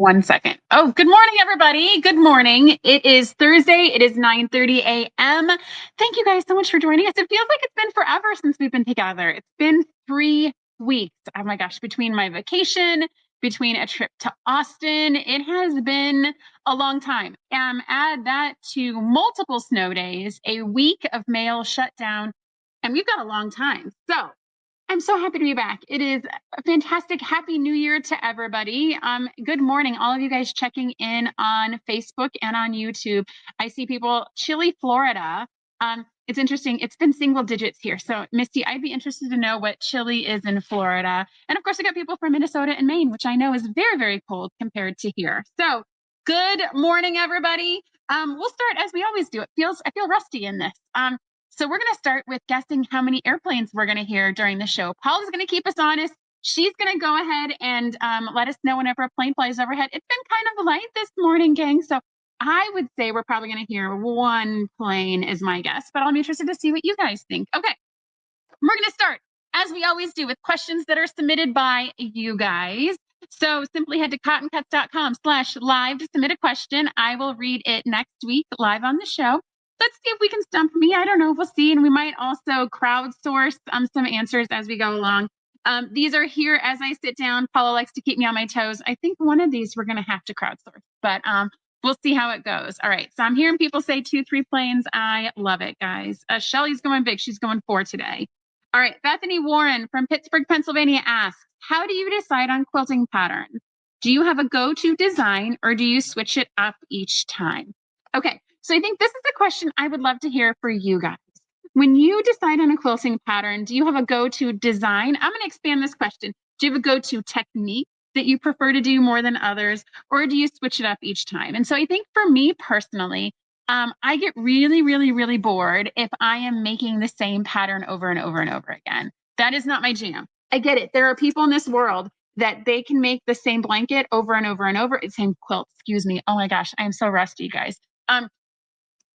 1 second. Oh, good morning, everybody. Good morning. It is Thursday. It is 9:30 a.m. Thank you guys so much for joining us. It feels like it's been forever since we've been together. It's been 3 weeks. Oh my gosh, between my vacation, between a trip to Austin, it has been a long time. Add that to multiple snow days, a week of mail shutdown, and we've got a long time. So I'm so happy to be back. It is a fantastic. Happy New Year to everybody. Good morning, all of you guys checking in on Facebook and on YouTube. I see people, Chile, Florida. It's interesting. It's been single digits here. So Misty, I'd be interested to know what Chile is in Florida. And of course, I got people from Minnesota and Maine, which I know is very, very cold compared to here. So good morning, everybody. We'll start as we always do. I feel rusty in this. So we're going to start with guessing how many airplanes we're going to hear during the show. Paula's going to keep us honest. She's going to go ahead and let us know whenever a plane flies overhead. It's been kind of light this morning, gang. So I would say we're probably going to hear one plane is my guess, but I'll be interested to see what you guys think. Okay, we're going to start, as we always do, with questions that are submitted by you guys. So simply head to cottoncuts.com/live to submit a question. I will read it next week live on the show. Let's see if we can stump me. I don't know. We'll see. And we might also crowdsource some answers as we go along. These are here as I sit down. Paula likes to keep me on my toes. I think one of these we're going to have to crowdsource, but we'll see how it goes. All right. So I'm hearing people say 2-3 planes. I love it, guys. Shelly's going big. She's going 4 today. All right. Bethany Warren from Pittsburgh, Pennsylvania asks, how do you decide on quilting patterns? Do you have a go-to design or do you switch it up each time? Okay. So I think this is a question I would love to hear for you guys. When you decide on a quilting pattern, do you have a go-to design? I'm going to expand this question. Do you have a go-to technique that you prefer to do more than others, or do you switch it up each time? And so I think for me personally, I get really, really, really bored if I am making the same pattern over and over and over again. That is not my jam. I get it. There are people in this world that they can make the same blanket over and over and over. Same quilt, excuse me. Oh my gosh, I'm so rusty, guys.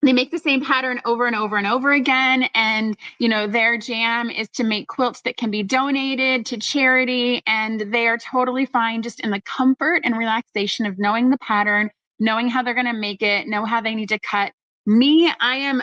They make the same pattern over and over and over again. And, their jam is to make quilts that can be donated to charity. And they are totally fine just in the comfort and relaxation of knowing the pattern, knowing how they're going to make it, know how they need to cut. Me, I am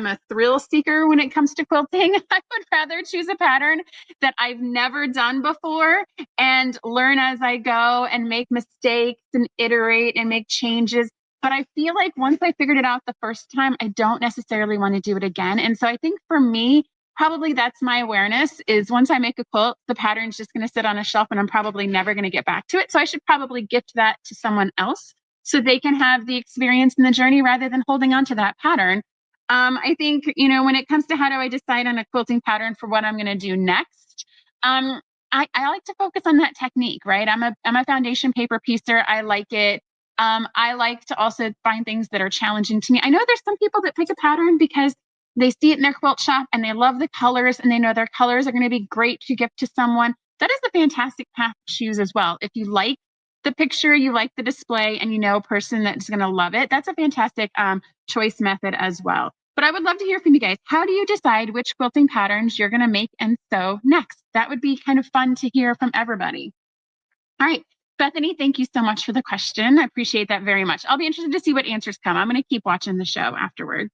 a thrill seeker when it comes to quilting. I would rather choose a pattern that I've never done before and learn as I go and make mistakes and iterate and make changes. But I feel like once I figured it out the first time, I don't necessarily want to do it again. And so I think for me, probably that's my awareness is once I make a quilt, the pattern's just going to sit on a shelf and I'm probably never going to get back to it. So I should probably gift that to someone else so they can have the experience and the journey rather than holding on to that pattern. I think, when it comes to how do I decide on a quilting pattern for what I'm going to do next, I like to focus on that technique, right? I'm a foundation paper piecer. I like it. I like to also find things that are challenging to me. I know there's some people that pick a pattern because they see it in their quilt shop and they love the colors and they know their colors are going to be great to gift to someone. That is a fantastic path to choose as well. If you like the picture, you like the display, and you know a person that's going to love it, that's a fantastic choice method as well. But I would love to hear from you guys. How do you decide which quilting patterns you're going to make and sew next? That would be kind of fun to hear from everybody. All right. Bethany, thank you so much for the question. I appreciate that very much. I'll be interested to see what answers come. I'm going to keep watching the show afterwards.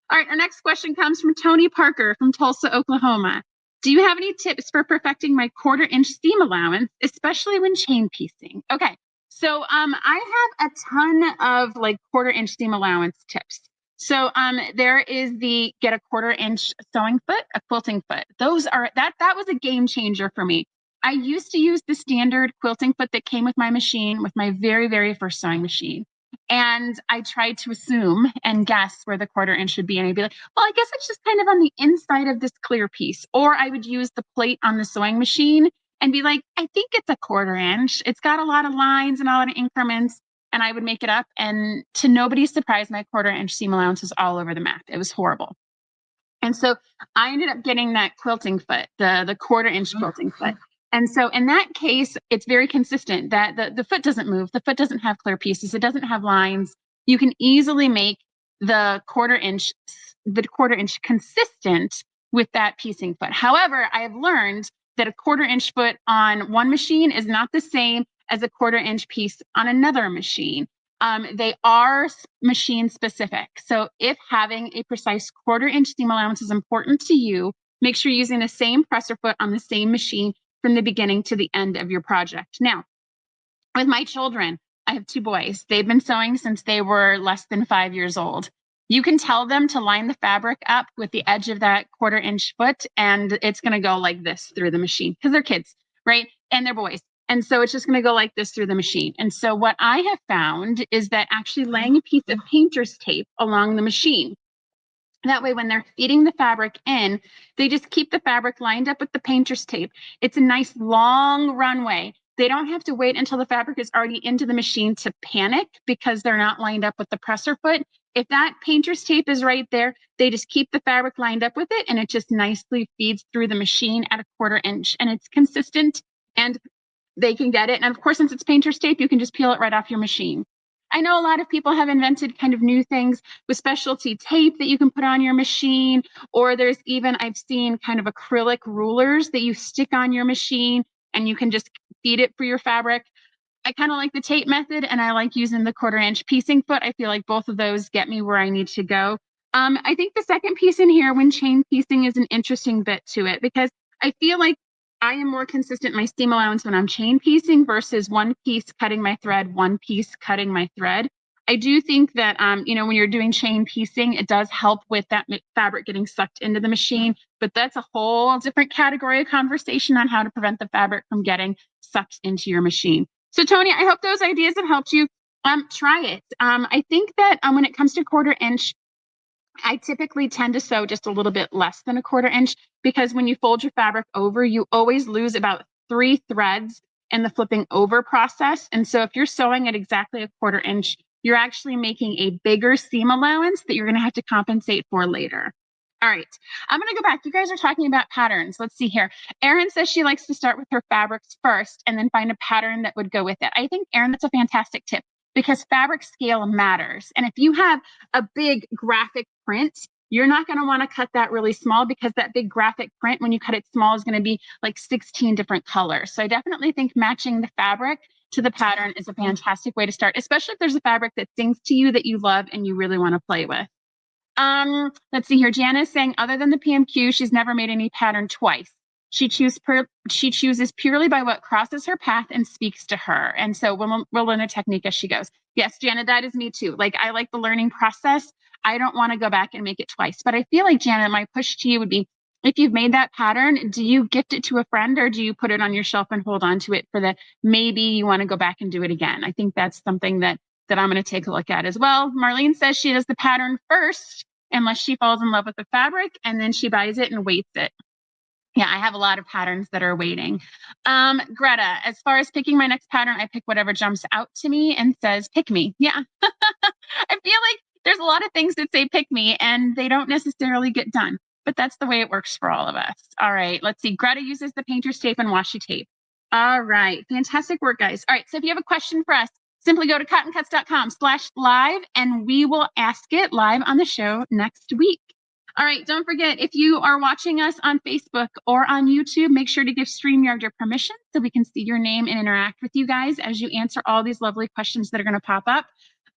All right, our next question comes from Tony Parker from Tulsa, Oklahoma. Do you have any tips for perfecting my 1/4-inch seam allowance, especially when chain piecing? Okay, so I have a ton of 1/4-inch seam allowance tips. So there is the get a 1/4-inch sewing foot, a quilting foot. Those are that was a game changer for me. I used to use the standard quilting foot that came with my machine, with my very, very first sewing machine. And I tried to assume and guess where the 1/4-inch should be. And I'd be like, well, I guess it's just kind of on the inside of this clear piece. Or I would use the plate on the sewing machine and be like, I think it's a 1/4-inch. It's got a lot of lines and a lot of increments. And I would make it up. And to nobody's surprise, my 1/4-inch seam allowance was all over the map. It was horrible. And so I ended up getting that quilting foot, the 1/4-inch quilting foot. And so in that case, it's very consistent that the foot doesn't move. The foot doesn't have clear pieces. It doesn't have lines. You can easily make the 1/4-inch consistent with that piecing foot. However, I have learned that a 1/4-inch foot on one machine is not the same as a 1/4 inch piece on another machine. They are machine specific. So if having a precise 1/4 inch seam allowance is important to you, make sure you're using the same presser foot on the same machine from the beginning to the end of your project. Now, with my children, I have 2 boys. They've been sewing since they were less than 5 years old. You can tell them to line the fabric up with the edge of that 1/4 inch foot, and it's going to go like this through the machine because they're kids, right? And they're boys. And so it's just going to go like this through the machine. And so what I have found is that actually laying a piece of painter's tape along the machine, that way, when they're feeding the fabric in, they just keep the fabric lined up with the painter's tape. It's a nice long runway. They don't have to wait until the fabric is already into the machine to panic because they're not lined up with the presser foot. If that painter's tape is right there, they just keep the fabric lined up with it, and it just nicely feeds through the machine at a 1/4 inch. And it's consistent, and they can get it. And of course, since it's painter's tape, you can just peel it right off your machine. I know a lot of people have invented kind of new things with specialty tape that you can put on your machine, or there's even, I've seen kind of acrylic rulers that you stick on your machine and you can just feed it for your fabric. I kind of like the tape method, and I like using the 1/4 inch piecing foot. I feel like both of those get me where I need to go. I think the second piece in here, when chain piecing, is an interesting bit to it because I feel like I am more consistent in my seam allowance when I'm chain piecing versus one piece cutting my thread, one piece cutting my thread. I do think that, when you're doing chain piecing, it does help with that fabric getting sucked into the machine, but that's a whole different category of conversation on how to prevent the fabric from getting sucked into your machine. So Tony, I hope those ideas have helped you. Try it. I think that when it comes to 1/4 inch, I typically tend to sew just a little bit less than a 1/4 inch because when you fold your fabric over, you always lose about 3 threads in the flipping over process. And so if you're sewing at exactly a 1/4 inch, you're actually making a bigger seam allowance that you're going to have to compensate for later. All right, I'm going to go back. You guys are talking about patterns. Let's see here. Erin says she likes to start with her fabrics first and then find a pattern that would go with it. I think, Erin, that's a fantastic tip because fabric scale matters. And if you have a big graphic print, you're not going to want to cut that really small because that big graphic print, when you cut it small, is going to be like 16 different colors. So I definitely think matching the fabric to the pattern is a fantastic way to start, especially if there's a fabric that sings to you that you love and you really want to play with. Let's see here. Janice saying, other than the PMQ, she's never made any pattern twice. She chooses purely by what crosses her path and speaks to her. And so we'll learn a technique as she goes. Yes, Janet, that is me too. Like, I like the learning process. I don't want to go back and make it twice. But I feel like, Janet, my push to you would be, if you've made that pattern, do you gift it to a friend or do you put it on your shelf and hold on to it for the maybe you want to go back and do it again? I think that's something that I'm going to take a look at as well. Marlene says she does the pattern first unless she falls in love with the fabric, and then she buys it and weights it. Yeah, I have a lot of patterns that are waiting. Greta, as far as picking my next pattern, I pick whatever jumps out to me and says, pick me. Yeah. I feel like there's a lot of things that say pick me and they don't necessarily get done, but that's the way it works for all of us. All right, let's see. Greta uses the painter's tape and washi tape. All right, fantastic work, guys. All right, so if you have a question for us, simply go to cottoncuts.com/live and we will ask it live on the show next week. All right, don't forget, if you are watching us on Facebook or on YouTube, make sure to give StreamYard your permission so we can see your name and interact with you guys as you answer all these lovely questions that are going to pop up.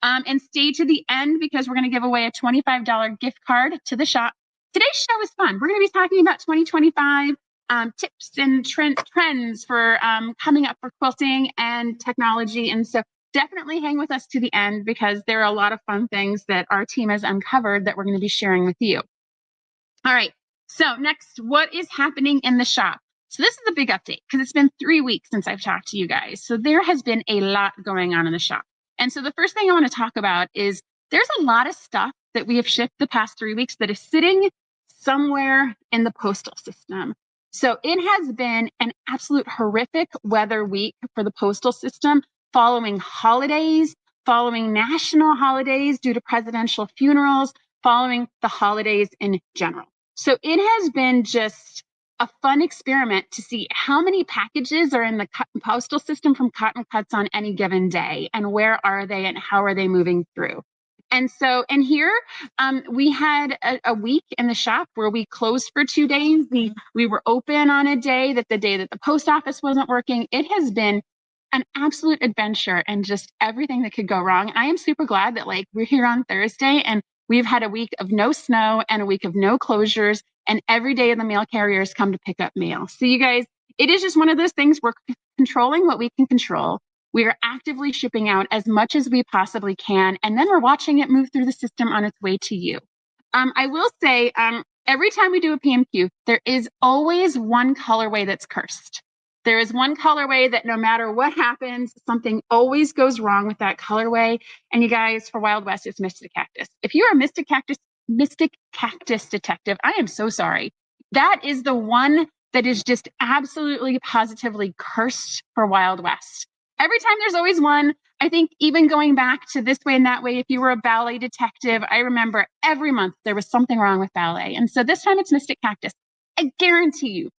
And stay to the end because we're going to give away a $25 gift card to the shop. Today's show is fun. We're going to be talking about 2025 tips and trends for coming up for quilting and technology. And so definitely hang with us to the end because there are a lot of fun things that our team has uncovered that we're going to be sharing with you. All right, so next, what is happening in the shop? So this is a big update because it's been 3 weeks since I've talked to you guys. So there has been a lot going on in the shop. And so the first thing I want to talk about is there's a lot of stuff that we have shipped the past 3 weeks that is sitting somewhere in the postal system. So it has been an absolute horrific weather week for the postal system following holidays, following national holidays due to presidential funerals, following the holidays in general. So it has been just a fun experiment to see how many packages are in the postal system from Cotton Cuts on any given day, and where are they and how are they moving through. And so, and here we had a week in the shop where we closed for 2 days. We were open on a day that the post office wasn't working. It has been an absolute adventure and just everything that could go wrong. I am super glad that like we're here on Thursday and we've had a week of no snow and a week of no closures, and every day the mail carriers come to pick up mail. So you guys, it is just one of those things. We're controlling what we can control. We are actively shipping out as much as we possibly can, and then we're watching it move through the system on its way to you. I will say, every time we do a PMQ, there is always one colorway that's cursed. There is one colorway that no matter what happens, something always goes wrong with that colorway. And you guys, for Wild West, it's Mystic Cactus. If you're a Mystic Cactus detective, I am so sorry. That is the one that is just absolutely positively cursed for Wild West. Every time there's always one. I think even going back to This Way and That Way, if you were a ballet detective, I remember every month there was something wrong with ballet. And so this time it's Mystic Cactus. I guarantee you,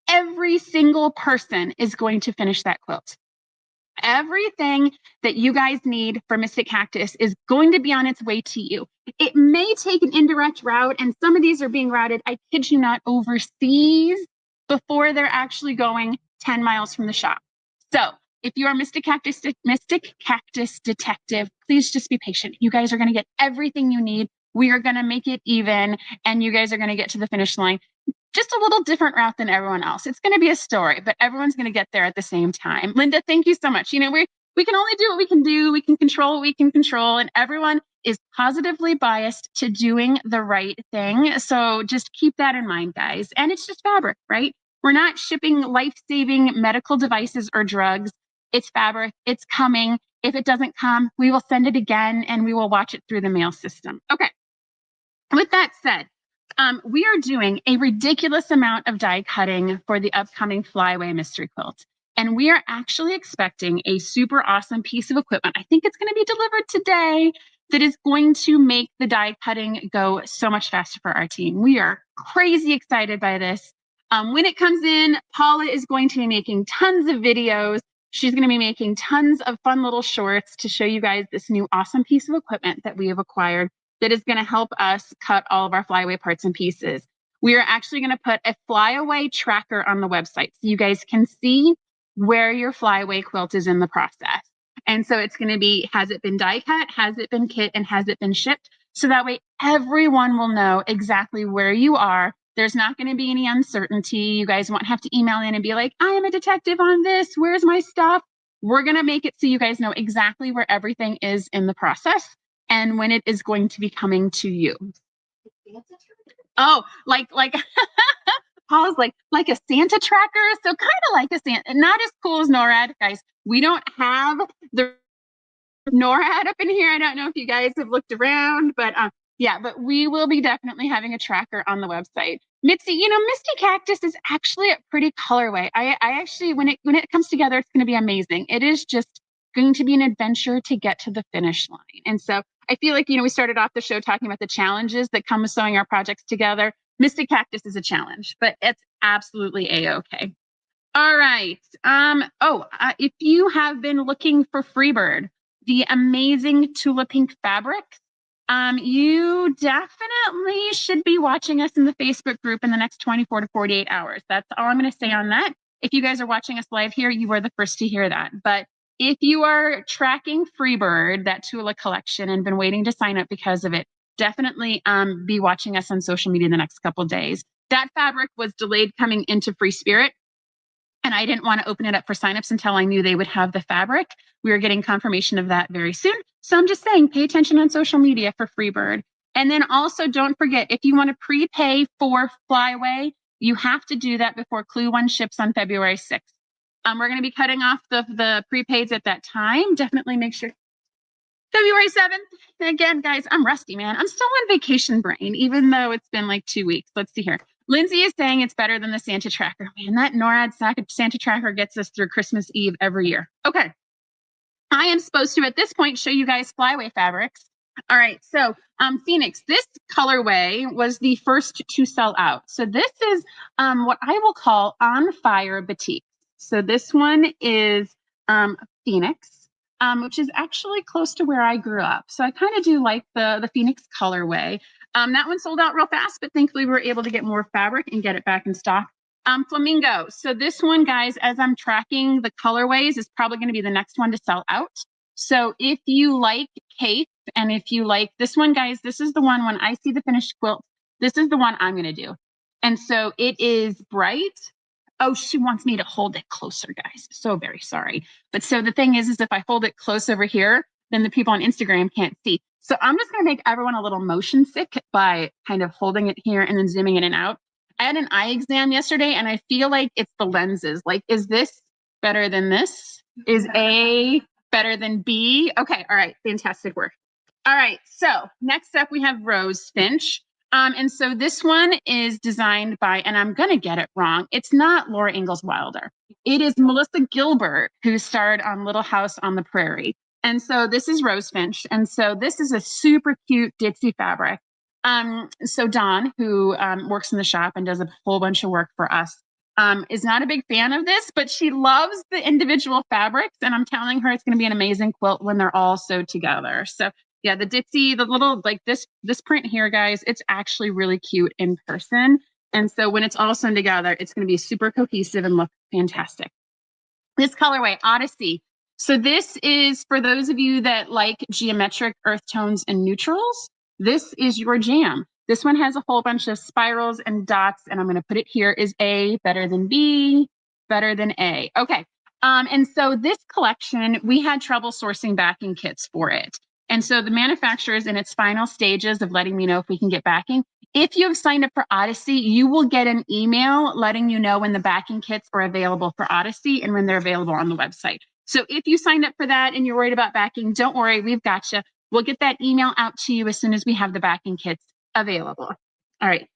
every single person is going to finish that quilt. Everything that you guys need for Mystic Cactus is going to be on its way to you. It may take an indirect route, and some of these are being routed, I kid you not, overseas before they're actually going 10 miles from the shop. So if you are Mystic Cactus detective, please just be patient. You guys are going to get everything you need. We are going to make it even, and you guys are going to get to the finish line. Just a little different route than everyone else. It's going to be a story, but everyone's going to get there at the same time. Linda, thank you so much. You know, we can only do what we can do. We can control what we can control, and everyone is positively biased to doing the right thing. So just keep that in mind, guys. And it's just fabric, right? We're not shipping life-saving medical devices or drugs. It's fabric. It's coming. If it doesn't come, we will send it again, and we will watch it through the mail system. Okay. With that said, we are doing a ridiculous amount of die cutting for the upcoming FlyAway mystery quilt. And we are actually expecting a super awesome piece of equipment. I think it's going to be delivered today that is going to make the die cutting go so much faster for our team. We are crazy excited by this. When it comes in, Paula is going to be making tons of videos. She's going to be making tons of fun little shorts to show you guys this new awesome piece of equipment that we have acquired that is going to help us cut all of our FlyAway parts and pieces. We are actually going to put a FlyAway tracker on the website so you guys can see where your FlyAway quilt is in the process. And so it's going to be, has it been die cut, has it been kit, and has it been shipped? So that way everyone will know exactly where you are. There's not going to be any uncertainty. You guys won't have to email in and be like, I am a detective on this. Where's my stuff? We're going to make it so you guys know exactly where everything is in the process and when it is going to be coming to you. Oh, like Paul's like a Santa tracker. So kind of like a Santa, not as cool as NORAD, guys. We don't have the NORAD up in here. I don't know if you guys have looked around, but yeah, but we will be definitely having a tracker on the website. Mitzi, you know, Misty Cactus is actually a pretty colorway. I actually, when it comes together, it's going to be amazing. It is just going to be an adventure to get to the finish line. And so I feel like, you know, we started off the show talking about the challenges that come with sewing our projects together. Mystic Cactus is a challenge, but it's absolutely a-okay. All right. If you have been looking for Freebird, the amazing Tula Pink fabric, you definitely should be watching us in the Facebook group in the next 24 to 48 hours. That's all I'm going to say on that. If you guys are watching us live here, you are the first to hear that. But if you are tracking Freebird, that Tula collection, and been waiting to sign up because of it, definitely be watching us on social media in the next couple of days. That fabric was delayed coming into Free Spirit, and I didn't want to open it up for signups until I knew they would have the fabric. We are getting confirmation of that very soon. So I'm just saying, pay attention on social media for Freebird. And then also don't forget, if you want to prepay for FlyAway, you have to do that before Clue 1 ships on February 6th. We're going to be cutting off the prepaids at that time. Definitely make sure. February 7th. Again, guys, I'm rusty, man. I'm still on vacation brain, even though it's been like 2 weeks. Let's see here. Lindsay is saying it's better than the Santa tracker. Man, that NORAD Santa tracker gets us through Christmas Eve every year. Okay. I am supposed to, at this point, show you guys FlyAway Fabrics. All right. So Phoenix, this colorway was the first to sell out. So this is what I will call on fire batik. So this one is Phoenix, which is actually close to where I grew up. So I kind of do like the Phoenix colorway. That one sold out real fast, but thankfully we were able to get more fabric and get it back in stock. Flamingo. So this one, guys, as I'm tracking the colorways, is probably going to be the next one to sell out. So if you like Cape and if you like this one, guys, this is the one when I see the finished quilt, this is the one I'm going to do. And so it is bright. Oh, she wants me to hold it closer, guys. So very sorry. But so the thing is if I hold it close over here, then the people on Instagram can't see. So I'm just going to make everyone a little motion sick by kind of holding it here and then zooming in and out. I had an eye exam yesterday and I feel like it's the lenses. Like, is this better than this? Is A better than B? Okay. All right. Fantastic work. All right. So next up we have Rose Finch. And so this one is designed by, and I'm going to get it wrong, it's not Laura Ingalls Wilder. It is Melissa Gilbert, who starred on Little House on the Prairie. And so this is Rose Finch. And so this is a super cute ditzy fabric. So Dawn, who works in the shop and does a whole bunch of work for us, is not a big fan of this, but she loves the individual fabrics. And I'm telling her it's going to be an amazing quilt when they're all sewed together. So yeah, the ditzy, the little, like this print here, guys, it's actually really cute in person. And so when it's all sewn together, it's going to be super cohesive and look fantastic. This colorway, Odyssey. So this is for those of you that like geometric earth tones and neutrals. This is your jam. This one has a whole bunch of spirals and dots, and I'm going to put it here. Is A better than B? Better than A? Okay. And so this collection, we had trouble sourcing backing kits for it. And so the manufacturer is in its final stages of letting me know if we can get backing. If you have signed up for Odyssey, you will get an email letting you know when the backing kits are available for Odyssey and when they're available on the website. So if you signed up for that and you're worried about backing, don't worry, we've got you. We'll get that email out to you as soon as we have the backing kits available. All right. All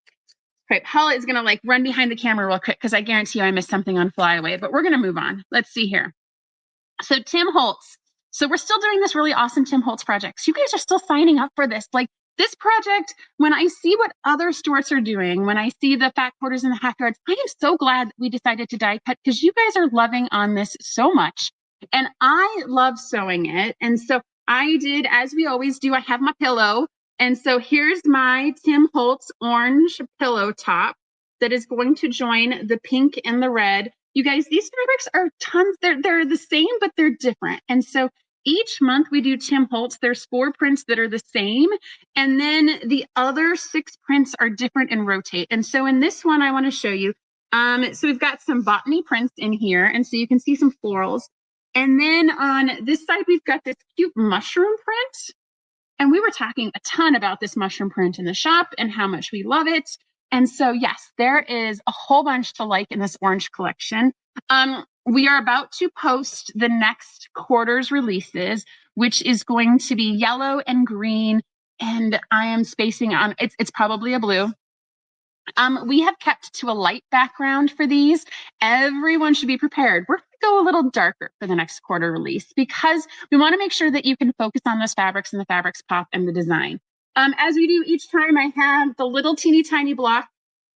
right, Paula is going to like run behind the camera real quick because I guarantee you I missed something on FlyAway, but we're going to move on. Let's see here. So Tim Holtz. So we're still doing this really awesome Tim Holtz projects. You guys are still signing up for this. Like this project, when I see what other stores are doing, when I see the fat quarters and the half yards, I am so glad that we decided to die cut because you guys are loving on this so much. And I love sewing it. And so I did, as we always do, I have my pillow. And so here's my Tim Holtz orange pillow top that is going to join the pink and the red. You guys, these fabrics are tons. They're the same, but they're different. And so each month we do Tim Holtz. There's 4 prints that are the same. And then the other 6 prints are different and rotate. And so in this one, I want to show you. So we've got some botany prints in here. And so you can see some florals. And then on this side, we've got this cute mushroom print. And we were talking a ton about this mushroom print in the shop and how much we love it. And so, yes, there is a whole bunch to like in this orange collection. We are about to post the next quarter's releases, which is going to be yellow and green. And I am spacing on, it's probably a blue. We have kept to a light background for these. Everyone should be prepared. We're going to go a little darker for the next quarter release because we want to make sure that you can focus on those fabrics and the fabrics pop and the design. As we do each time, I have the little teeny tiny block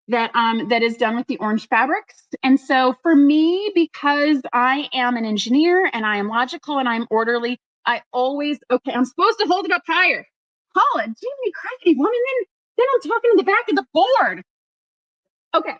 that is done with the orange fabrics. And so for me, because I am an engineer and I am logical and I'm orderly, I always, okay, I'm supposed to hold it up higher. Paula, Jimmy, crazy woman, then I'm talking to the back of the board. Okay.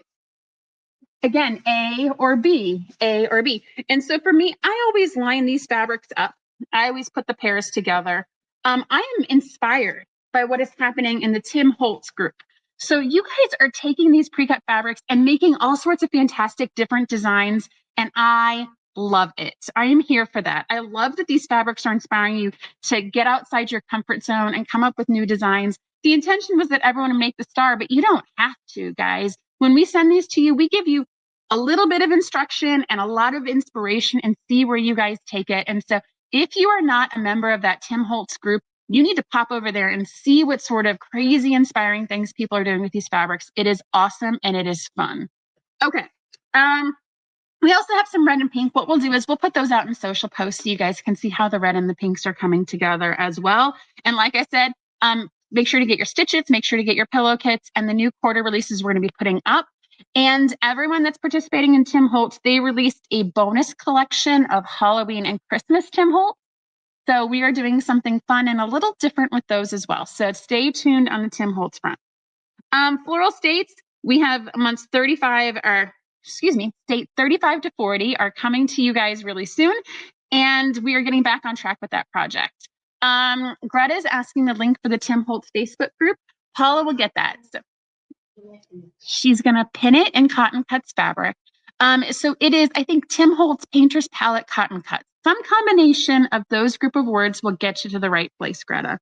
Again, A or B, A or B. And so for me, I always line these fabrics up. I always put the pairs together. I am inspired by what is happening in the Tim Holtz group. So you guys are taking these pre-cut fabrics and making all sorts of fantastic different designs, and I love it. I am here for that. I love that these fabrics are inspiring you to get outside your comfort zone and come up with new designs. The intention was that everyone would make the star, but you don't have to, guys. When we send these to you, we give you a little bit of instruction and a lot of inspiration and see where you guys take it. And so if you are not a member of that Tim Holtz group, you need to pop over there and see what sort of crazy inspiring things people are doing with these fabrics. It is awesome and it is fun. Okay. We also have some red and pink. What we'll do is we'll put those out in social posts so you guys can see how the red and the pinks are coming together as well. And like I said, make sure to get your stitches, make sure to get your pillow kits, and the new quarter releases we're going to be putting up. And everyone that's participating in Tim Holtz, they released a bonus collection of Halloween and Christmas Tim Holtz. So we are doing something fun and a little different with those as well. So stay tuned on the Tim Holtz front. Floral States, we have months 35 or state 35 to 40 are coming to you guys really soon. And we are getting back on track with that project. Greta is asking the link for the Tim Holtz Facebook group. Paula will get that. So she's going to pin it in Cotton Cuts fabric. So it is, I think, Tim Holtz Painter's Palette Cotton Cuts. Some combination of those group of words will get you to the right place, Greta.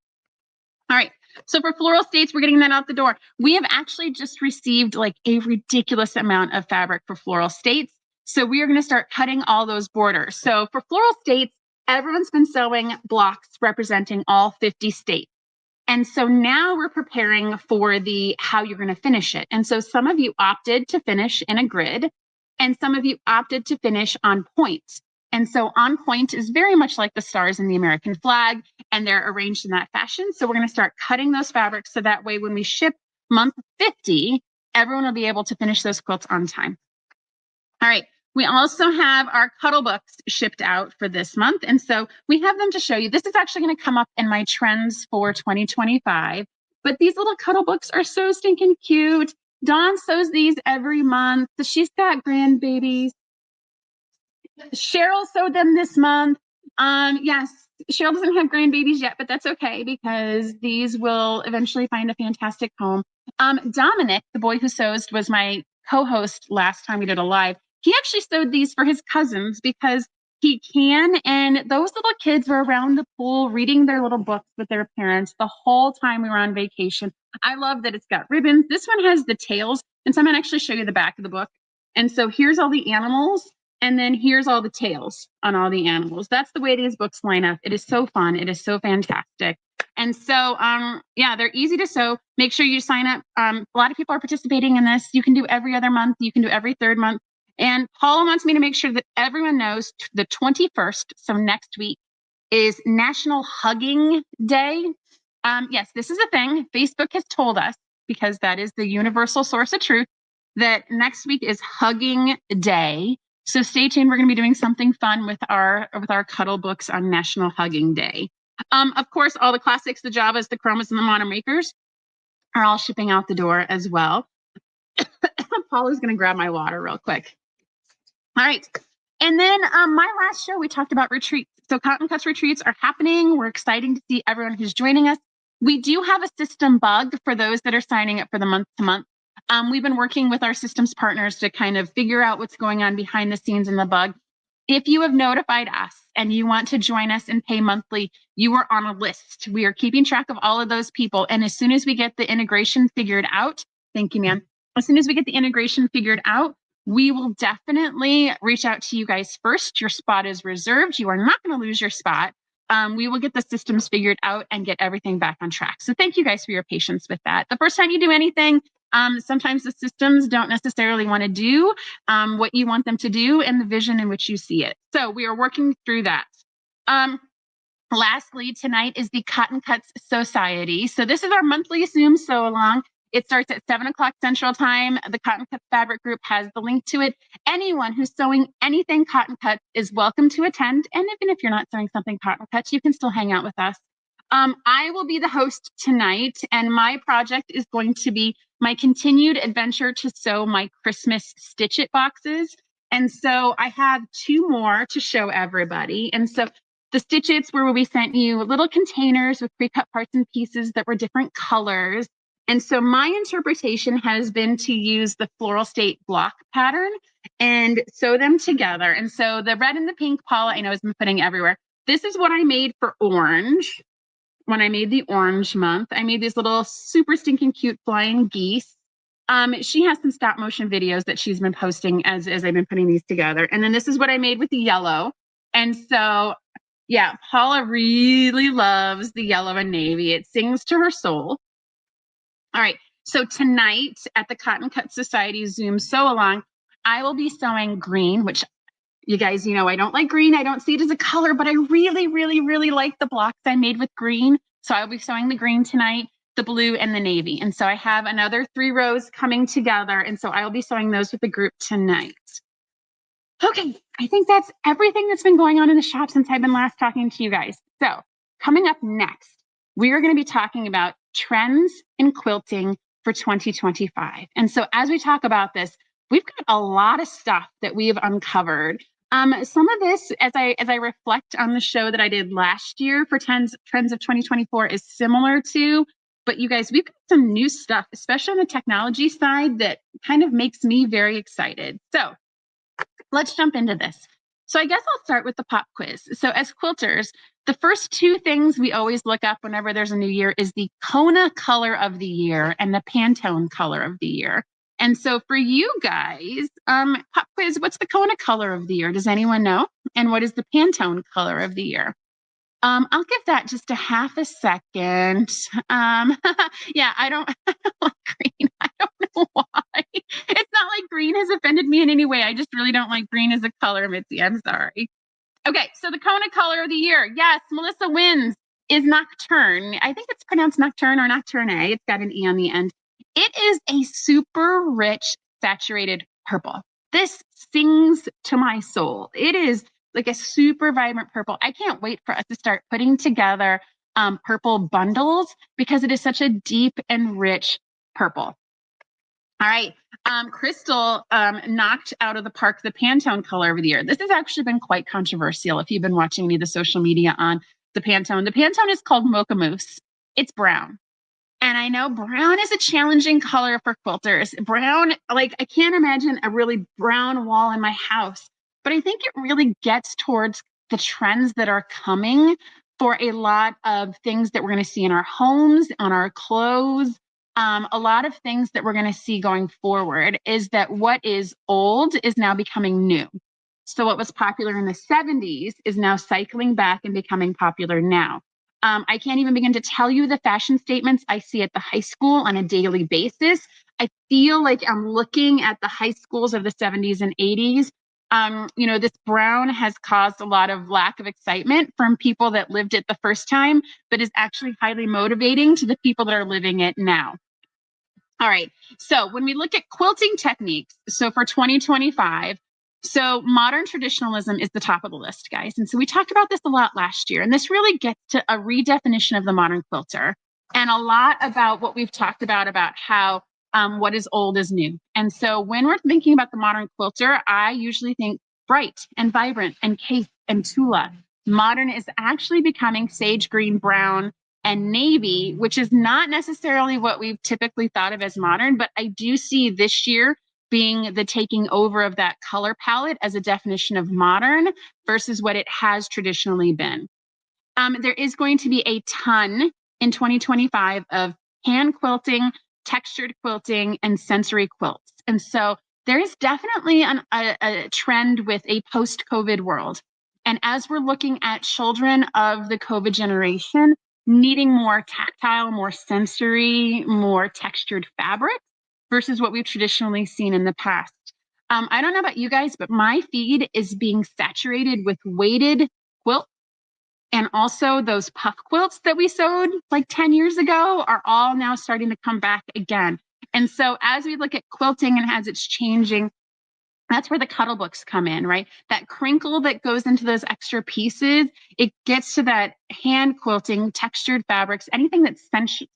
All right. So for floral states, we're getting that out the door. We have actually just received like a ridiculous amount of fabric for floral states. So we are going to start cutting all those borders. So for floral states, everyone's been sewing blocks representing all 50 states. And so now we're preparing for the how you're going to finish it. And so some of you opted to finish in a grid, and some of you opted to finish on points. And so on point is very much like the stars in the American flag, and they're arranged in that fashion. So we're going to start cutting those fabrics so that way when we ship month 50, everyone will be able to finish those quilts on time. All right. We also have our Cuddle Books shipped out for this month. And so we have them to show you. This is actually going to come up in my trends for 2025. But these little Cuddle Books are so stinking cute. Dawn sews these every month. So she's got grandbabies. Cheryl sewed them this month. Yes, Cheryl doesn't have grandbabies yet, but that's okay because these will eventually find a fantastic home. Dominic, the boy who sews, was my co-host last time we did a live. He actually sewed these for his cousins because he can, and those little kids were around the pool reading their little books with their parents the whole time we were on vacation. I love that it's got ribbons. This one has the tails, and so I'm going to actually show you the back of the book. And so here's all the animals, and then here's all the tails on all the animals. That's the way these books line up. It is so fun. It is so fantastic. And so, yeah, they're easy to sew. Make sure you sign up. A lot of people are participating in this. You can do every other month. You can do every third month. And Paula wants me to make sure that everyone knows the 21st, so next week, is National Hugging Day. Yes, this is a thing. Facebook has told us, because that is the universal source of truth, that next week is Hugging Day. So stay tuned. We're going to be doing something fun with our Cuddle Books on National Hugging Day. Of course, all the classics, the Javas, the Chromas, and the Monomakers are all shipping out the door as well. Paula's going to grab my water real quick. All right. And then my last show, we talked about retreats. So Cotton Cuts retreats are happening. We're excited to see everyone who's joining us. We do have a system bug for those that are signing up for the month to month. We've been working with our systems partners to kind of figure out what's going on behind the scenes in the bug. If you have notified us and you want to join us and pay monthly, you are on a list. We are keeping track of all of those people. And as soon as we get the integration figured out, thank you, ma'am. As soon as we get the integration figured out, we will definitely reach out to you guys first. Your spot is reserved. You are not going to lose your spot. We will get the systems figured out and get everything back on track. So thank you guys for your patience with that. The first time you do anything, sometimes the systems don't necessarily want to do what you want them to do and the vision in which you see it. So we are working through that. Lastly, tonight is the Cotton Cuts Society. So this is our monthly Zoom sew along. It starts at 7 o'clock Central Time. The Cotton Cuts Fabric Group has the link to it. Anyone who's sewing anything Cotton Cuts is welcome to attend. And even if you're not sewing something Cotton Cuts, you can still hang out with us. I will be the host tonight, and my project is going to be my continued adventure to sew my Christmas Stitch It boxes. And so I have 2 more to show everybody. And so the Stitch Its where we sent you little containers with pre-cut parts and pieces that were different colors. And so my interpretation has been to use the floral state block pattern and sew them together. And so the red and the pink, Paula, I know has been putting everywhere. This is what I made for orange. When I made the orange month, I made these little super stinking cute flying geese. She has some stop motion videos that she's been posting as I've been putting these together. And then this is what I made with the yellow. And so, yeah, Paula really loves the yellow and navy. It sings to her soul. All right, so tonight at the Cotton Cuts Society Zoom sew along, I will be sewing green, which you guys, you know, I don't like green. I don't see it as a color, but I really, really, really like the blocks I made with green. So I'll be sewing the green tonight, the blue, and the navy. And so I have another 3 rows coming together. And so I'll be sewing those with the group tonight. Okay, I think that's everything that's been going on in the shop since I've been last talking to you guys. So coming up next, we are going to be talking about trends in quilting for 2025. And so as we talk about this, we've got a lot of stuff that we have uncovered. Some of this, as I reflect on the show that I did last year for Trends of 2024, is similar to, but you guys, we've got some new stuff, especially on the technology side, that kind of makes me very excited. So let's jump into this. So I guess I'll start with the pop quiz. So as quilters, the first two things we always look up whenever there's a new year is the Kona color of the year and the Pantone color of the year. And so for you guys, pop quiz, what's the Kona color of the year? Does anyone know? And what is the Pantone color of the year? I'll give that just a half a second. Yeah, I don't like green. I don't know why. It's not like green has offended me in any way. I just really don't like green as a color, Mitzi. I'm sorry. Okay, so the Kona color of the year. Yes, Melissa wins. Is Nocturne. I think it's pronounced Nocturne or Nocturne. It's got an E on the end. It is a super rich, saturated purple. This sings to my soul. It is like a super vibrant purple. I can't wait for us to start putting together purple bundles because it is such a deep and rich purple. All right. Crystal knocked out of the park the Pantone color of the year. This has actually been quite controversial if you've been watching any of the social media on the Pantone. The Pantone is called Mocha Mousse. It's brown. And I know brown is a challenging color for quilters. Brown, like I can't imagine a really brown wall in my house, but I think it really gets towards the trends that are coming for a lot of things that we're going to see in our homes, on our clothes. A lot of things that we're going to see going forward is that what is old is now becoming new. So what was popular in the 70s is now cycling back and becoming popular now. I can't even begin to tell you the fashion statements I see at the high school on a daily basis. I feel like I'm looking at the high schools of the 70s and 80s. This brown has caused a lot of lack of excitement from people that lived it the first time, but is actually highly motivating to the people that are living it now. All right. So when we look at quilting techniques, so for 2025, so modern traditionalism is the top of the list, guys. And so we talked about this a lot last year, and this really gets to a redefinition of the modern quilter and a lot about what we've talked about how what is old is new. And so when we're thinking about the modern quilter, I usually think bright and vibrant and cape and tula. Modern is actually becoming sage green, brown, and navy, which is not necessarily what we've typically thought of as modern, but I do see this year being the taking over of that color palette as a definition of modern versus what it has traditionally been. There is going to be a ton in 2025 of hand quilting, textured quilting, and sensory quilts. And so there is definitely a trend with a post-COVID world. And as we're looking at children of the COVID generation, needing more tactile, more sensory, more textured fabric versus what we've traditionally seen in the past. I don't know about you guys, but my feed is being saturated with weighted quilts, and also those puff quilts that we sewed like 10 years ago are all now starting to come back again. And so as we look at quilting and as it's changing, that's where the Cuddle Books come in, right? That crinkle that goes into those extra pieces, it gets to that hand quilting, textured fabrics, anything that's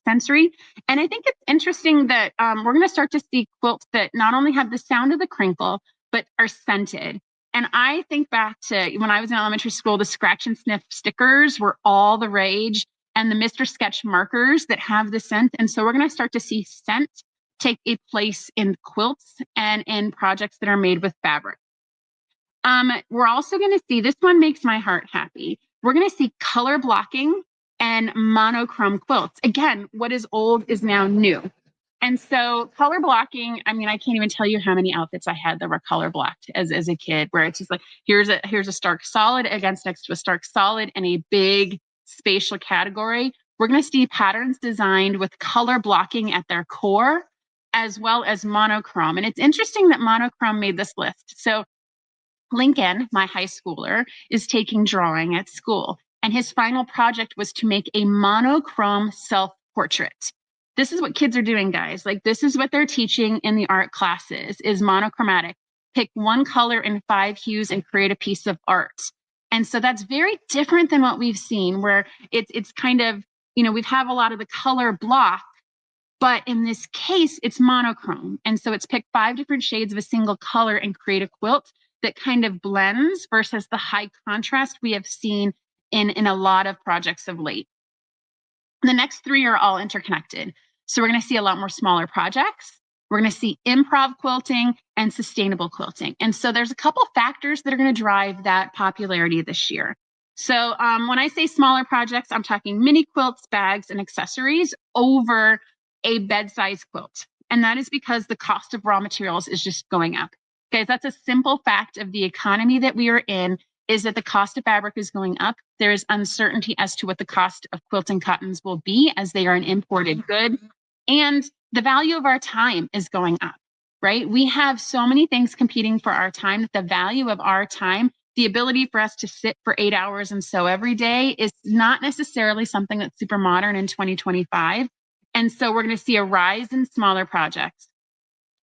sensory. And I think it's interesting that we're going to start to see quilts that not only have the sound of the crinkle, but are scented. And I think back to when I was in elementary school, the scratch and sniff stickers were all the rage, and the Mr. Sketch markers that have the scent. And so we're going to start to see scent take a place in quilts and in projects that are made with fabric. We're also going to see, this one makes my heart happy. We're going to see color blocking and monochrome quilts. Again, what is old is now new. And so color blocking, I mean, I can't even tell you how many outfits I had that were color blocked as a kid, where it's just like, here's a stark solid against next to a stark solid in a big spatial category. We're going to see patterns designed with color blocking at their core, as well as monochrome. And it's interesting that monochrome made this list. So Lincoln, my high schooler, is taking drawing at school, and his final project was to make a monochrome self-portrait. This is what kids are doing, guys. Like, this is what they're teaching in the art classes, is monochromatic. Pick one color in 5 hues and create a piece of art. And so that's very different than what we've seen, where it's kind of, we've had a lot of the color block, But in this case, it's monochrome. And so it's picked 5 different shades of a single color and create a quilt that kind of blends versus the high contrast we have seen in a lot of projects of late. The next 3 are all interconnected. So we're going to see a lot more smaller projects. We're going to see improv quilting and sustainable quilting. And so there's a couple factors that are going to drive that popularity this year. So when I say smaller projects, I'm talking mini quilts, bags, and accessories over a bed-size quilt. And that is because the cost of raw materials is just going up. Guys, that's a simple fact of the economy that we are in, is that the cost of fabric is going up. There is uncertainty as to what the cost of quilting cottons will be, as they are an imported good. And the value of our time is going up, right? We have so many things competing for our time that the value of our time, the ability for us to sit for 8 hours and sew every day, is not necessarily something that's super modern in 2025. And so we're going to see a rise in smaller projects.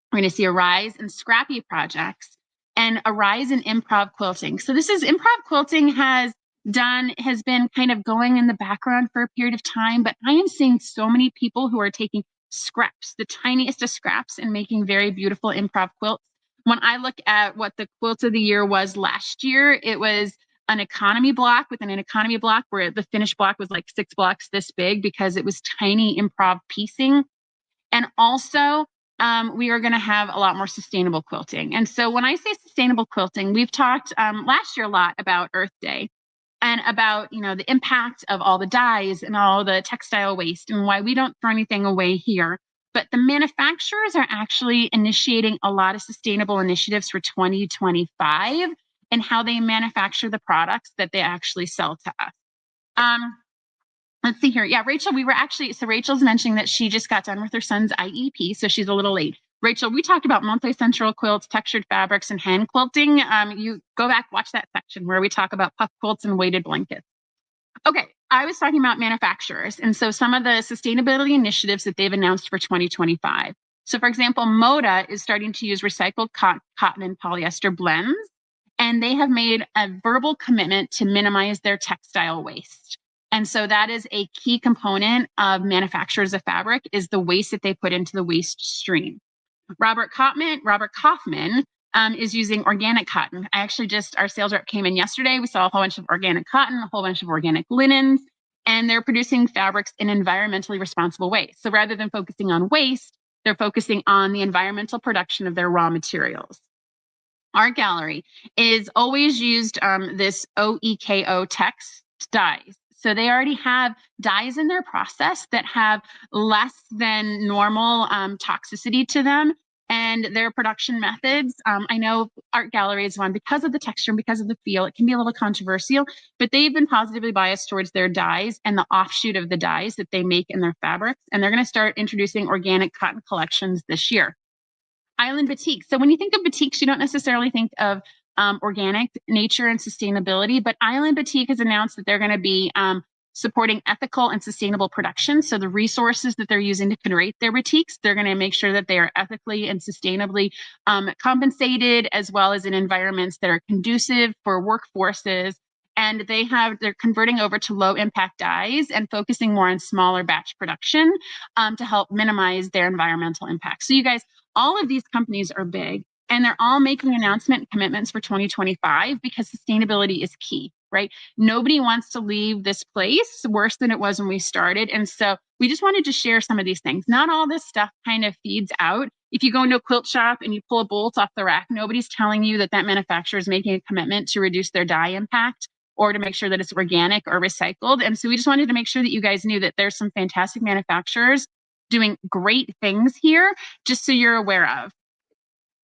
We're going to see a rise in scrappy projects and a rise in improv quilting. So this is improv quilting has been kind of going in the background for a period of time, but I am seeing so many people who are taking scraps, the tiniest of scraps, and making very beautiful improv quilts. When I look at what the quilt of the year was last year, it was an economy block within an economy block where the finished block was like 6 blocks this big because it was tiny improv piecing. And also, we are going to have a lot more sustainable quilting. And so when I say sustainable quilting, we've talked last year a lot about Earth Day and about, the impact of all the dyes and all the textile waste and why we don't throw anything away here. But the manufacturers are actually initiating a lot of sustainable initiatives for 2025 and how they manufacture the products that they actually sell to us. Let's see here. Yeah, Rachel, Rachel's mentioning that she just got done with her son's IEP, so she's a little late. Rachel, we talked about multi-central quilts, textured fabrics, and hand quilting. You go back, watch that section where we talk about puff quilts and weighted blankets. Okay, I was talking about manufacturers, and so some of the sustainability initiatives that they've announced for 2025. So for example, Moda is starting to use recycled cotton and polyester blends, and they have made a verbal commitment to minimize their textile waste. And so that is a key component of manufacturers of fabric, is the waste that they put into the waste stream. Robert Kaufman is using organic cotton. Our sales rep came in yesterday. We saw a whole bunch of organic cotton, a whole bunch of organic linens, and they're producing fabrics in an environmentally responsible way. So rather than focusing on waste, they're focusing on the environmental production of their raw materials. Art Gallery is always used this OEKO text dyes. So they already have dyes in their process that have less than normal toxicity to them, and their production methods. I know Art Gallery is one because of the texture and because of the feel. It can be a little controversial, but they've been positively biased towards their dyes and the offshoot of the dyes that they make in their fabrics. And they're going to start introducing organic cotton collections this year. Island Boutique. So when you think of boutiques, you don't necessarily think of organic nature and sustainability, but Island Boutique has announced that they're going to be supporting ethical and sustainable production. So the resources that they're using to create their boutiques, they're going to make sure that they are ethically and sustainably compensated, as well as in environments that are conducive for workforces. And they're converting over to low impact dyes and focusing more on smaller batch production to help minimize their environmental impact. So you guys, all of these companies are big, and they're all making announcement commitments for 2025 because sustainability is key, right? Nobody wants to leave this place worse than it was when we started. And so we just wanted to share some of these things. Not all this stuff kind of feeds out. If you go into a quilt shop and you pull a bolt off the rack, nobody's telling you that manufacturer is making a commitment to reduce their dye impact or to make sure that it's organic or recycled. And so we just wanted to make sure that you guys knew that there's some fantastic manufacturers doing great things here, just so you're aware of.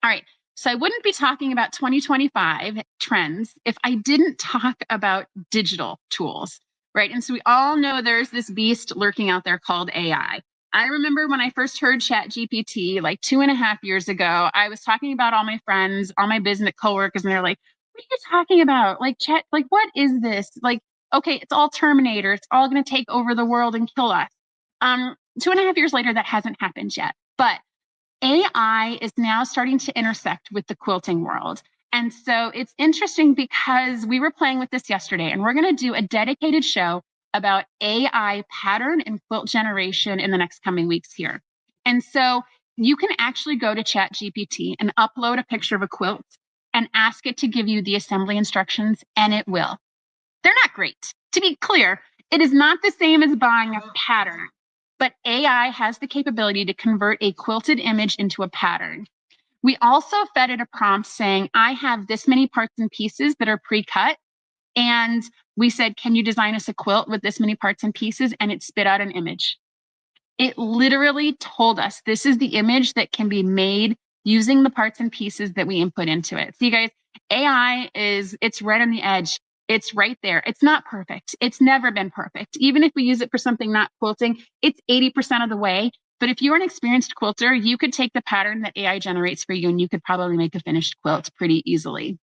All right. So I wouldn't be talking about 2025 trends if I didn't talk about digital tools, right? And so we all know there's this beast lurking out there called AI. I remember when I first heard ChatGPT like 2.5 years ago, I was talking about all my friends, all my business coworkers, and they're like, what are you talking about? Like, chat, like, what is this? Like, okay, it's all Terminator. It's all going to take over the world and kill us. 2.5 years later, that hasn't happened yet. But AI is now starting to intersect with the quilting world. And so it's interesting because we were playing with this yesterday, and we're going to do a dedicated show about AI pattern and quilt generation in the next coming weeks here. And so you can actually go to ChatGPT and upload a picture of a quilt and ask it to give you the assembly instructions, and it will. They're not great. To be clear, it is not the same as buying a pattern, but AI has the capability to convert a quilted image into a pattern. We also fed it a prompt saying, I have this many parts and pieces that are pre-cut. And we said, can you design us a quilt with this many parts and pieces? And it spit out an image. It literally told us this is the image that can be made using the parts and pieces that we input into it. So you guys, AI it's right on the edge. It's right there. It's not perfect. It's never been perfect. Even if we use it for something not quilting, it's 80% of the way. But if you're an experienced quilter, you could take the pattern that AI generates for you and you could probably make a finished quilt pretty easily.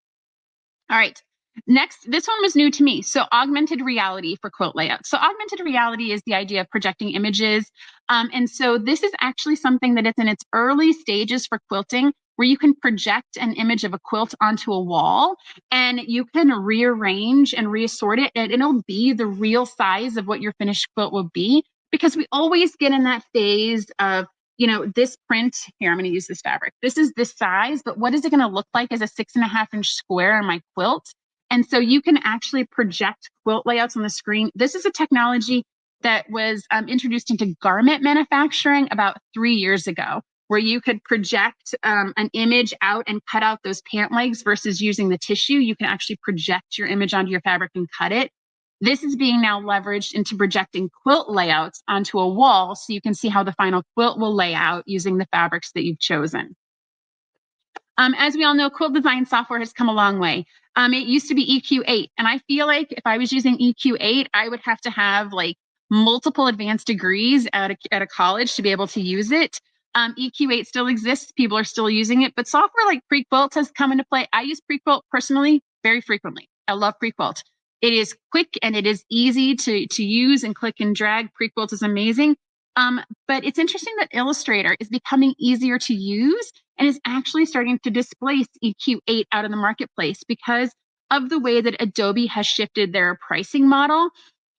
All right. Next, this one was new to me. So augmented reality for quilt layout. So augmented reality is the idea of projecting images. And so this is actually something that is in its early stages for quilting, where you can project an image of a quilt onto a wall and you can rearrange and reassort it, and it'll be the real size of what your finished quilt will be. Because we always get in that phase of, this print here, I'm going to use this fabric. This is this size, but what is it going to look like as a 6.5-inch square on my quilt? And so you can actually project quilt layouts on the screen. This is a technology that was introduced into garment manufacturing about 3 years ago, where you could project an image out and cut out those pant legs versus using the tissue. You can actually project your image onto your fabric and cut it. This is being now leveraged into projecting quilt layouts onto a wall so you can see how the final quilt will lay out using the fabrics that you've chosen. As we all know, quilt design software has come a long way. It used to be EQ8, and I feel like if I was using EQ8, I would have to have like multiple advanced degrees at a college to be able to use it. EQ8 still exists. People are still using it, but software like Prequilt has come into play. I use Prequilt personally very frequently. I love Prequilt. It is quick and it is easy to use and click and drag. Prequilt is amazing. But it's interesting that Illustrator is becoming easier to use and is actually starting to displace EQ8 out of the marketplace because of the way that Adobe has shifted their pricing model.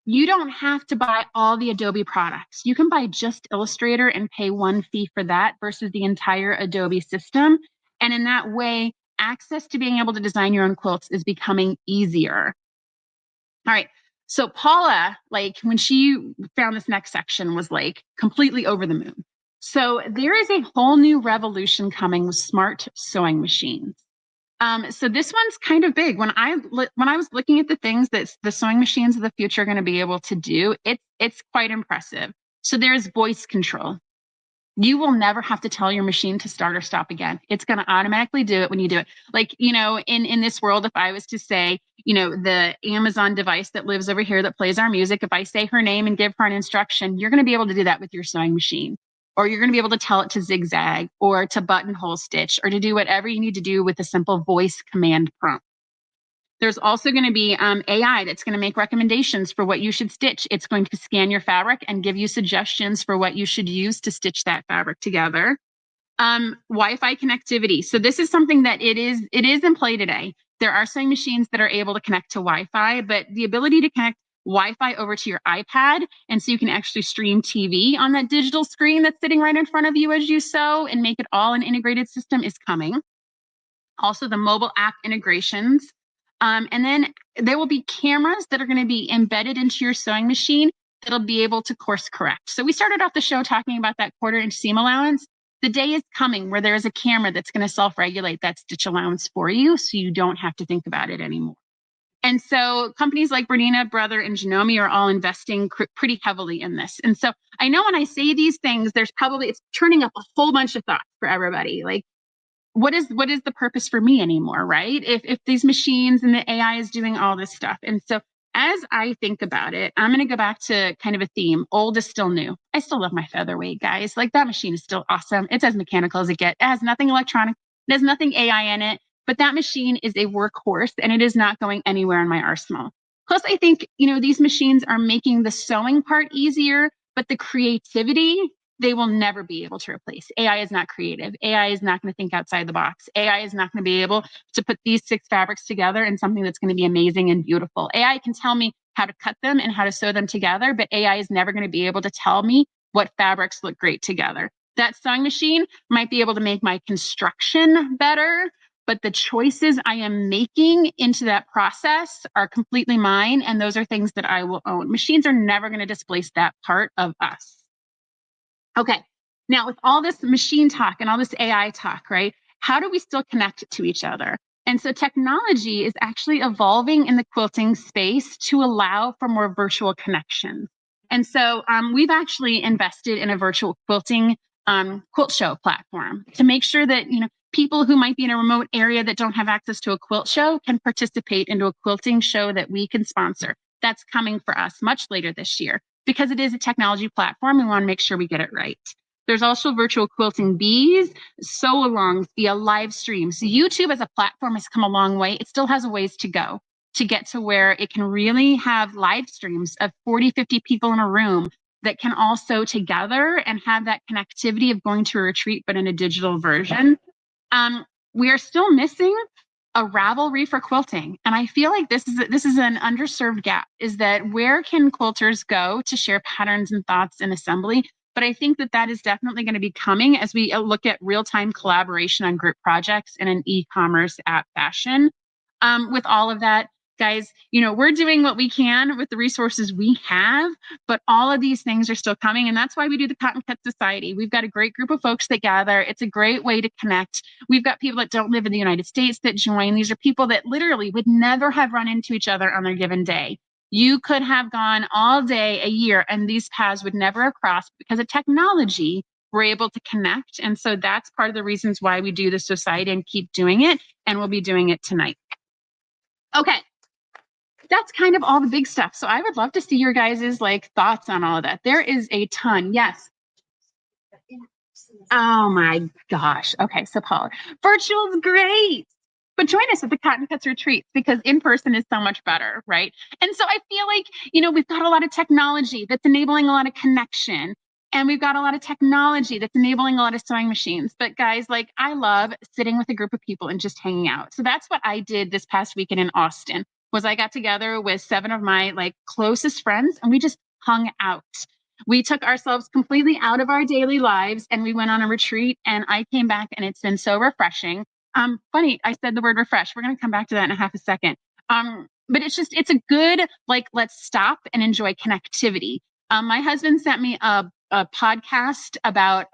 You don't have to buy all the Adobe products. You can buy just Illustrator and pay one fee for that versus the entire Adobe system. And in that way, access to being able to design your own quilts is becoming easier. All right. So Paula, like when she found this next section, was like completely over the moon. So there is a whole new revolution coming with smart sewing machines. So this one's kind of big. When I was looking at the things that the sewing machines of the future are going to be able to do, it's quite impressive. So there's voice control. You will never have to tell your machine to start or stop again. It's going to automatically do it when you do it. Like, in this world, if I was to say, the Amazon device that lives over here that plays our music, if I say her name and give her an instruction, you're going to be able to do that with your sewing machine. Or you're going to be able to tell it to zigzag or to buttonhole stitch or to do whatever you need to do with a simple voice command prompt. There's also going to be AI that's going to make recommendations for what you should stitch. It's going to scan your fabric and give you suggestions for what you should use to stitch that fabric together. Wi-Fi connectivity. So this is something that it is in play today. There are sewing machines that are able to connect to Wi-Fi, but the ability to connect Wi-Fi over to your iPad, and so you can actually stream TV on that digital screen that's sitting right in front of you as you sew and make it all an integrated system is coming. Also, the mobile app integrations. And then there will be cameras that are going to be embedded into your sewing machine that'll be able to course correct. So we started off the show talking about that 1/4-inch seam allowance. The day is coming where there is a camera that's going to self-regulate that stitch allowance for you, so you don't have to think about it anymore. And so companies like Bernina, Brother, and Janome are all investing pretty heavily in this. And so I know when I say these things, it's turning up a whole bunch of thoughts for everybody. Like, what is the purpose for me anymore, right? If these machines and the AI is doing all this stuff. And so as I think about it, I'm going to go back to kind of a theme. Old is still new. I still love my featherweight, guys. Like, that machine is still awesome. It's as mechanical as it gets. It has nothing electronic. It has nothing AI in it. But that machine is a workhorse and it is not going anywhere in my arsenal. Plus, I think, these machines are making the sewing part easier, but the creativity, they will never be able to replace. AI is not creative. AI is not going to think outside the box. AI is not going to be able to put these 6 fabrics together in something that's going to be amazing and beautiful. AI can tell me how to cut them and how to sew them together, but AI is never going to be able to tell me what fabrics look great together. That sewing machine might be able to make my construction better, but the choices I am making into that process are completely mine. And those are things that I will own. Machines are never going to displace that part of us. Okay. Now, with all this machine talk and all this AI talk, right? How do we still connect to each other? And so technology is actually evolving in the quilting space to allow for more virtual connections. And so we've actually invested in a virtual quilting quilt show platform to make sure that, people who might be in a remote area that don't have access to a quilt show can participate into a quilting show that we can sponsor. That's coming for us much later this year because it is a technology platform. We want to make sure we get it right. There's also virtual quilting bees, sew-alongs via live streams. So YouTube as a platform has come a long way. It still has a ways to go to get to where it can really have live streams of 40, 50 people in a room that can all sew together and have that connectivity of going to a retreat, but in a digital version. We are still missing a Ravelry for quilting. And I feel like this is an underserved gap, is that where can quilters go to share patterns and thoughts in assembly? But I think that is definitely going to be coming as we look at real-time collaboration on group projects in an e-commerce app fashion. With all of that, guys, we're doing what we can with the resources we have, but all of these things are still coming. And that's why we do the Cotton Cut Society. We've got a great group of folks that gather. It's a great way to connect. We've got people that don't live in the United States that join. These are people that literally would never have run into each other on their given day. You could have gone all day, a year, and these paths would never have crossed because of technology. We're able to connect. And so that's part of the reasons why we do the society and keep doing it. And we'll be doing it tonight. Okay. That's kind of all the big stuff. So I would love to see your guys' thoughts on all of that. There is a ton. Yes. Oh my gosh. Okay. So Paula, virtual is great, but join us at the Cotton Cuts retreats because in person is so much better. Right. And so I feel like, we've got a lot of technology that's enabling a lot of connection. And we've got a lot of technology that's enabling a lot of sewing machines. But guys, I love sitting with a group of people and just hanging out. So that's what I did this past weekend in Austin. Was I got together with 7 of my closest friends and we just hung out. We took ourselves completely out of our daily lives and we went on a retreat and I came back and it's been so refreshing. Funny, I said the word refresh. We're going to come back to that in a half a second. But it's a good, let's stop and enjoy connectivity. My husband sent me a podcast about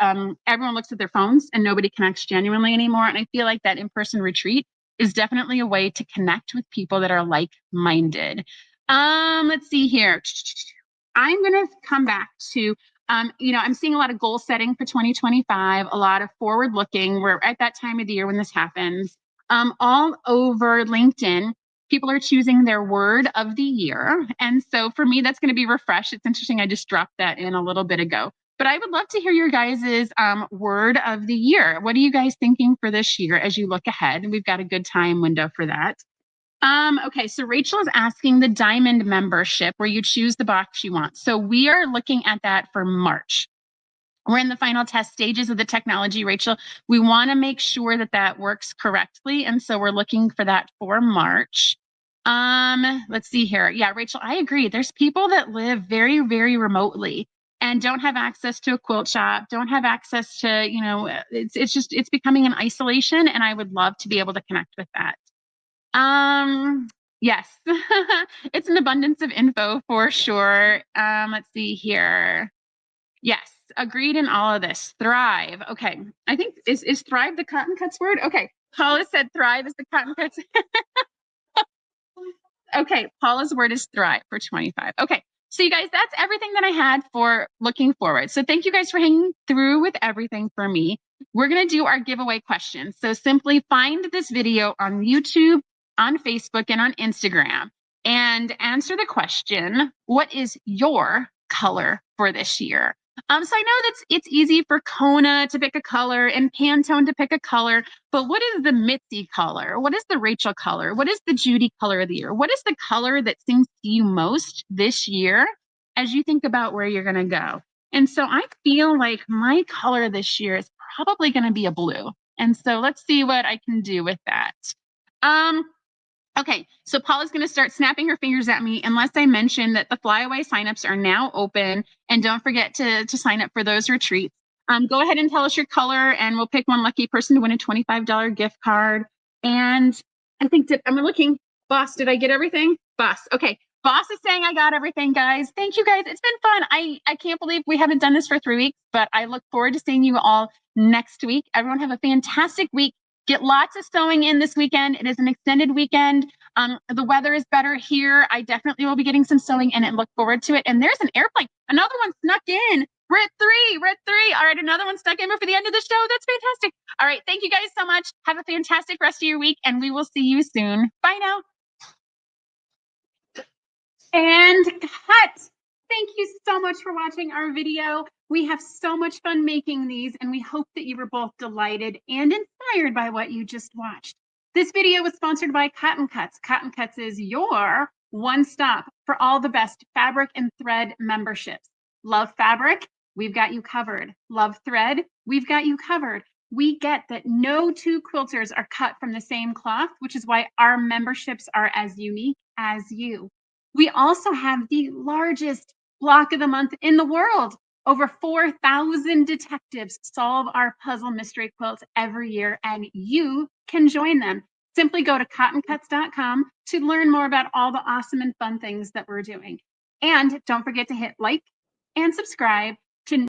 everyone looks at their phones and nobody connects genuinely anymore. And I feel like that in-person retreat is definitely a way to connect with people that are like-minded. Let's see here. I'm going to come back to, I'm seeing a lot of goal setting for 2025, a lot of forward looking. We're at that time of the year when this happens. All over LinkedIn, people are choosing their word of the year. And so for me, that's going to be refresh. It's interesting. I just dropped that in a little bit ago. But I would love to hear your guys' word of the year. What are you guys thinking for this year as you look ahead? We've got a good time window for that. Okay, so Rachel is asking the diamond membership where you choose the box you want. So we are looking at that for March. We're in the final test stages of the technology, Rachel. We want to make sure that works correctly. And so we're looking for that for March. Let's see here. Yeah, Rachel, I agree. There's people that live very, very remotely and don't have access to a quilt shop, don't have access to, it's becoming an isolation. And I would love to be able to connect with that. Yes, it's an abundance of info for sure. Let's see here. Yes, agreed in all of this. Thrive. Okay. I think is thrive the Cotton Cuts word? Okay. Paula said thrive is the Cotton Cuts. Okay. Paula's word is thrive for 25. Okay. So you guys, that's everything that I had for looking forward. So thank you guys for hanging through with everything for me. We're going to do our giveaway questions. So simply find this video on YouTube, on Facebook, and on Instagram and answer the question, what is your color for this year? So I know that it's easy for Kona to pick a color and Pantone to pick a color, but what is the Mitzi color? What is the Rachel color? What is the Judy color of the year? What is the color that sings to you most this year as you think about where you're going to go? And so I feel like my color this year is probably going to be a blue. And so let's see what I can do with that. Okay, so Paula's going to start snapping her fingers at me unless I mention that the FlyAway signups are now open. And don't forget to sign up for those retreats. Go ahead and tell us your color, and we'll pick one lucky person to win a $25 gift card. And I think I'm looking. Boss, did I get everything? Boss. Okay. Boss is saying I got everything, guys. Thank you, guys. It's been fun. I can't believe we haven't done this for 3 weeks, but I look forward to seeing you all next week. Everyone have a fantastic week. Get lots of sewing in this weekend. It is an extended weekend. The weather is better here. I definitely will be getting some sewing in and look forward to it. And there's an airplane. Another one snuck in. We're at three. We're at three. All right, another one stuck in before the end of the show. That's fantastic. All right, thank you guys so much. Have a fantastic rest of your week, and we will see you soon. Bye now. And cut. Thank you so much for watching our video. We have so much fun making these, and we hope that you were both delighted and inspired by what you just watched. This video was sponsored by Cotton Cuts. Cotton Cuts is your one stop for all the best fabric and thread memberships. Love fabric? We've got you covered. Love thread? We've got you covered. We get that no two quilters are cut from the same cloth, which is why our memberships are as unique as you. We also have the largest block of the month in the world. Over 4,000 detectives solve our puzzle mystery quilts every year, and you can join them. Simply go to cottoncuts.com to learn more about all the awesome and fun things that we're doing. And don't forget to hit like and subscribe